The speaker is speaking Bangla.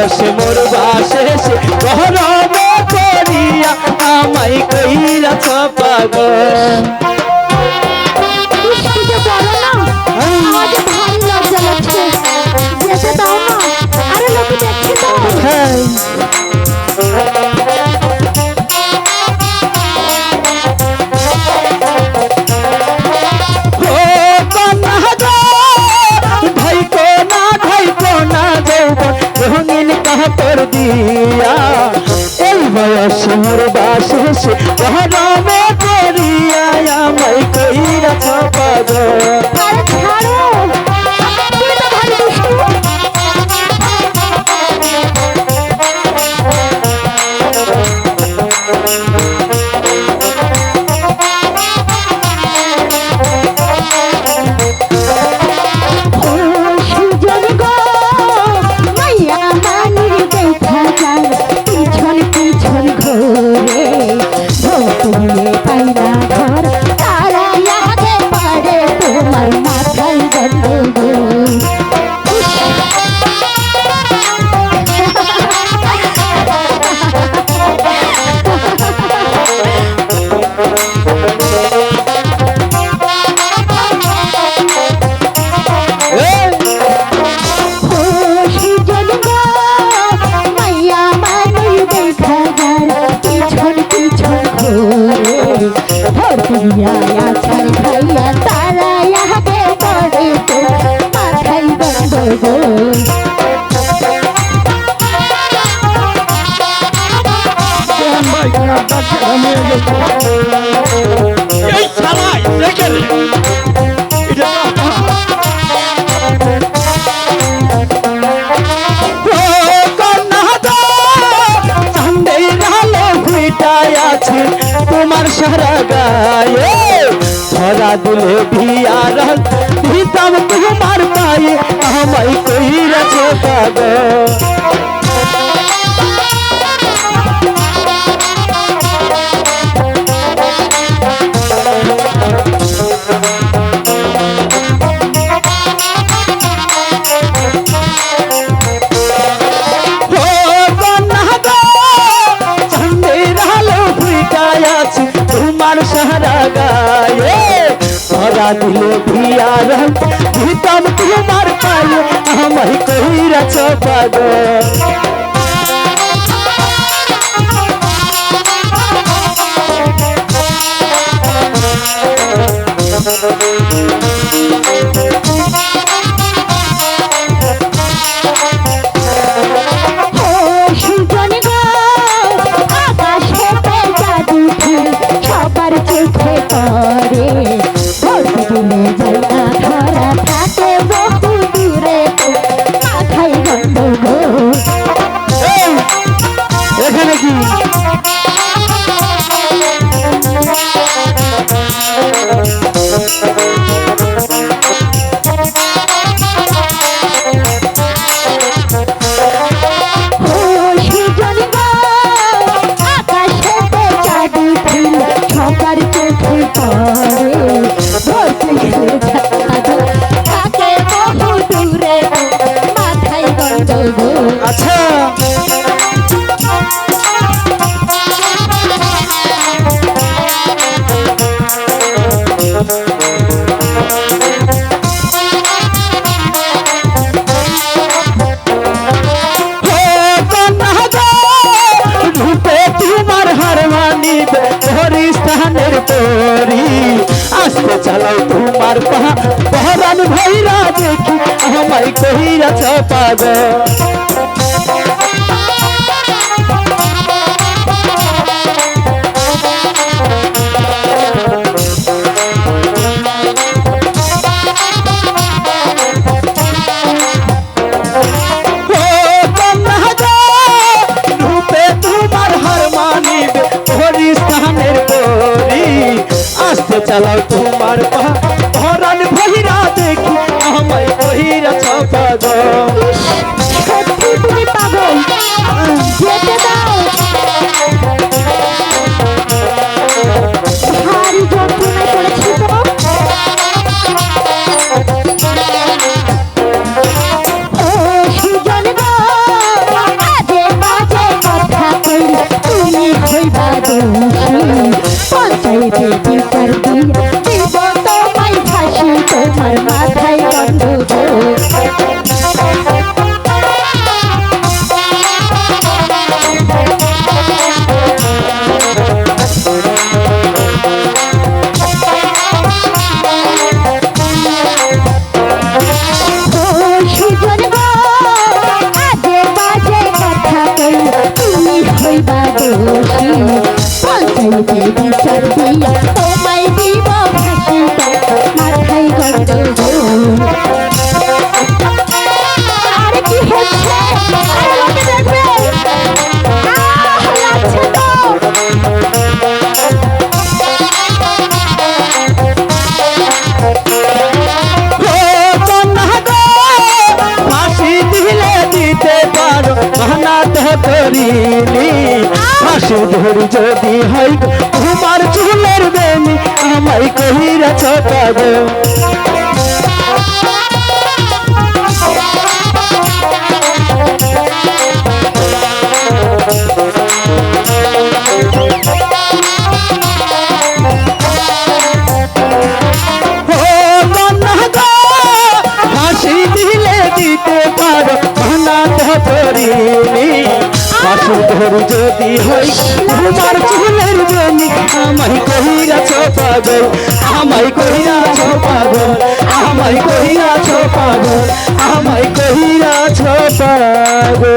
বয়সে মোর বাসেছে গরমে পড়িয়া আমায় কইরাছ পাগল। দিয়া এই বয়সে মোর বাসেছে গরমে পড়িয়া আমায় কইরাছ পাগল। তোমার সারা গায়ে ধরা দিলে ভিয়ার ভিতাম তোমার পায়ে আমায় কইরাছ পাগল। তোমার সারা গায়ে ধরা দিলে ভিয়ার ভিতাম তোমার পায়ে আমায় কইরাছ পাগল। এখানে কি আচ্ছা তোমার হার মানিবে হরিস্থানের তরি আসতে চালাও তোমার পহরান ভৈরা দেখি আমায় কইরাছ পাগল। আসতে চালাও তোমার পহরান ভৈরা দেখি আমায় কইরাছ পাগল। সত্যি তুমি পাগল, যেতে দাও। ভারী যন্ত্রণায় পড়েছি তো। ও সুজন গো পঞ্চায়েতে বিচার দিয়া দিব তোমায় ফাঁসি তোমার মাথায় গন্ডগোল সুজন গো আজে বাজে কথা কই তুমি হইবা দোষী পঞ্চায়েতে বিচার দিয়া তোমায় দিব ফাঁসি মাথায় গন্ডগোল আরে কি হচ্ছে আরে লোকে দেখবে লাগছে তো ফাঁসি দিলে দিতে পারো মানা তো করিনি ফাঁসি ধরি যদি হয় তোমার চুলের বেনি আমায় কহিরাছ পাগল ফাঁসি দিলে দিতে পারো মানা তো করিনি ফাঁসি ধরি যদি হয় তোমার চুলের বেনি আমায় কহিরাছ পাগল আমায় কহিরাছ পাগল আমায় কহিরাছ পাগল আমায় কহিরাছ পাগল